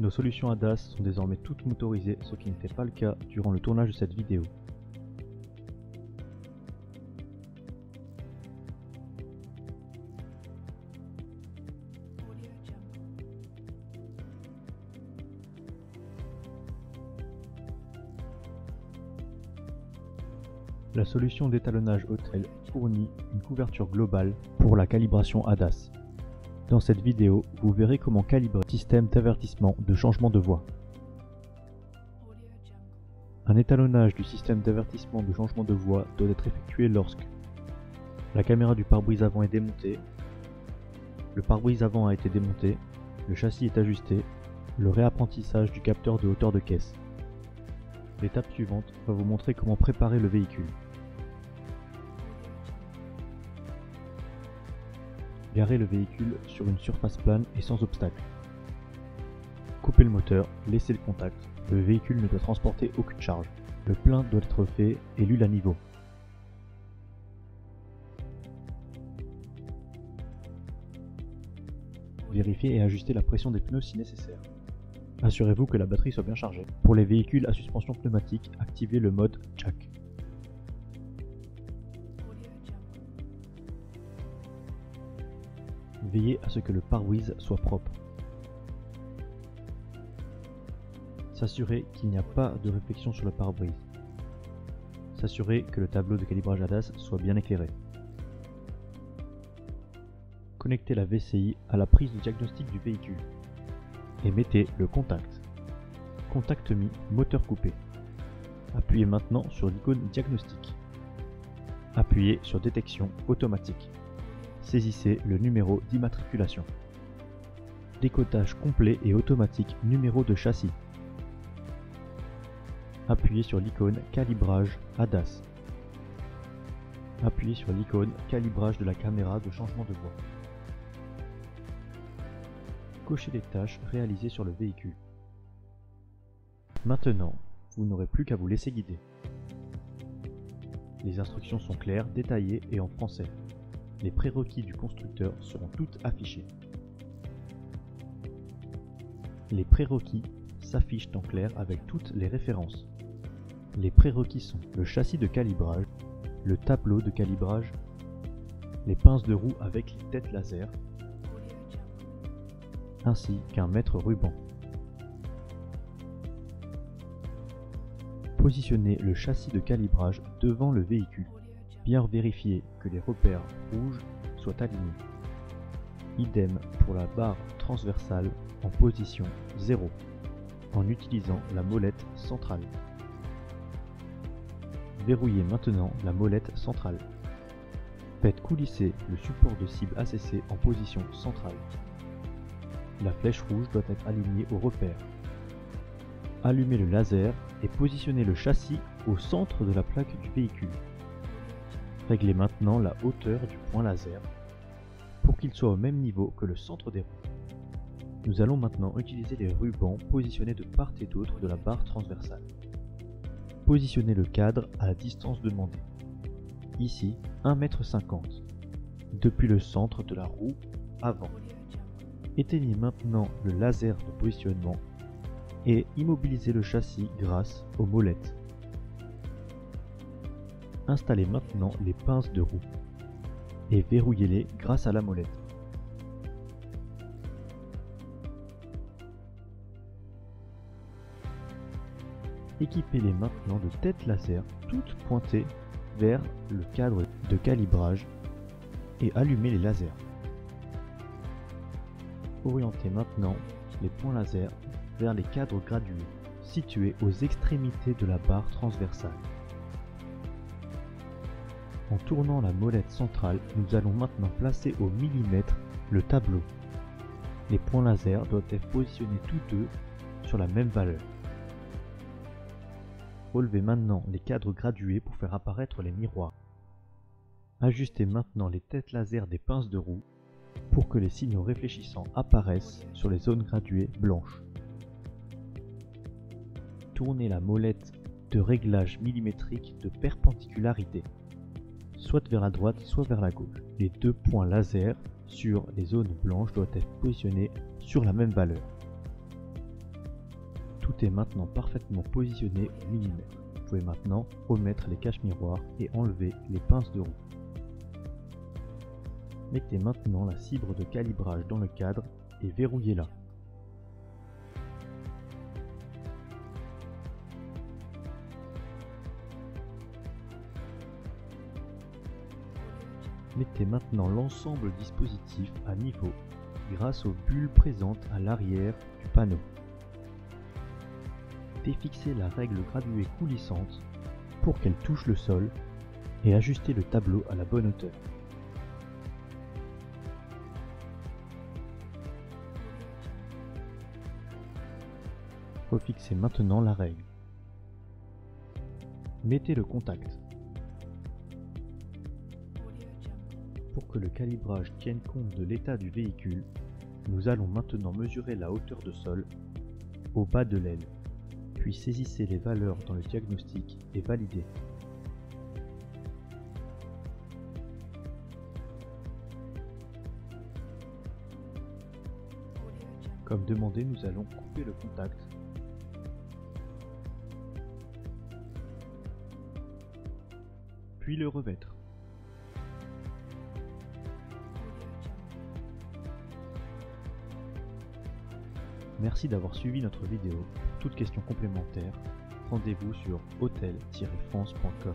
Nos solutions ADAS sont désormais toutes motorisées, ce qui n'était pas le cas durant le tournage de cette vidéo. La solution d'étalonnage hôtel fournit une couverture globale pour la calibration ADAS. Dans cette vidéo, vous verrez comment calibrer le système d'avertissement de changement de voie. Un étalonnage du système d'avertissement de changement de voie doit être effectué lorsque la caméra du pare-brise avant est démontée, le pare-brise avant a été démonté, le châssis est ajusté, le réapprentissage du capteur de hauteur de caisse. L'étape suivante va vous montrer comment préparer le véhicule. Garez le véhicule sur une surface plane et sans obstacle. Coupez le moteur, laissez le contact. Le véhicule ne doit transporter aucune charge. Le plein doit être fait et l'huile à niveau. Vérifiez et ajustez la pression des pneus si nécessaire. Assurez-vous que la batterie soit bien chargée. Pour les véhicules à suspension pneumatique, activez le mode jack. Veillez à ce que le pare-brise soit propre. S'assurer qu'il n'y a pas de réflexion sur le pare-brise. S'assurer que le tableau de calibrage ADAS soit bien éclairé. Connectez la VCI à la prise de diagnostic du véhicule. Et mettez le contact. Contact mis, moteur coupé. Appuyez maintenant sur l'icône diagnostic. Appuyez sur détection automatique. Saisissez le numéro d'immatriculation. Décotage complet et automatique numéro de châssis. Appuyez sur l'icône calibrage ADAS. Appuyez sur l'icône calibrage de la caméra de changement de voie. Cochez les tâches réalisées sur le véhicule. Maintenant, vous n'aurez plus qu'à vous laisser guider. Les instructions sont claires, détaillées et en français. Les prérequis du constructeur seront toutes affichés. Les prérequis s'affichent en clair avec toutes les références. Les prérequis sont le châssis de calibrage, le tableau de calibrage, les pinces de roue avec les têtes laser, ainsi qu'un mètre ruban. Positionnez le châssis de calibrage devant le véhicule. Bien vérifier que les repères rouges soient alignés. Idem pour la barre transversale en position 0, en utilisant la molette centrale. Verrouillez maintenant la molette centrale. Faites coulisser le support de cible ACC en position centrale. La flèche rouge doit être alignée au repère. Allumez le laser et positionnez le châssis au centre de la plaque du véhicule. Réglez maintenant la hauteur du point laser pour qu'il soit au même niveau que le centre des roues. Nous allons maintenant utiliser les rubans positionnés de part et d'autre de la barre transversale. Positionnez le cadre à la distance demandée. Ici, 1,50 m depuis le centre de la roue avant. Éteignez maintenant le laser de positionnement et immobilisez le châssis grâce aux molettes. Installez maintenant les pinces de roue et verrouillez-les grâce à la molette. Équipez-les maintenant de têtes laser toutes pointées vers le cadre de calibrage et allumez les lasers. Orientez maintenant les points laser vers les cadres gradués situés aux extrémités de la barre transversale. En tournant la molette centrale, nous allons maintenant placer au millimètre le tableau. Les points laser doivent être positionnés tous deux sur la même valeur. Relevez maintenant les cadres gradués pour faire apparaître les miroirs. Ajustez maintenant les têtes laser des pinces de roue pour que les signaux réfléchissants apparaissent sur les zones graduées blanches. Tournez la molette de réglage millimétrique de perpendicularité, soit vers la droite, soit vers la gauche. Les deux points laser sur les zones blanches doivent être positionnés sur la même valeur. Tout est maintenant parfaitement positionné au millimètre. Vous pouvez maintenant remettre les caches miroirs et enlever les pinces de roue. Mettez maintenant la cible de calibrage dans le cadre et verrouillez-la. Mettez maintenant l'ensemble du dispositif à niveau grâce aux bulles présentes à l'arrière du panneau. Défixez la règle graduée coulissante pour qu'elle touche le sol et ajustez le tableau à la bonne hauteur. Refixez maintenant la règle. Mettez le contact. Pour que le calibrage tienne compte de l'état du véhicule, nous allons maintenant mesurer la hauteur de sol au bas de l'aile, puis saisissez les valeurs dans le diagnostic et validez. Comme demandé, nous allons couper le contact. Puis le revêtre. Merci d'avoir suivi notre vidéo. Pour toute question complémentaire, rendez-vous sur hotel-france.com.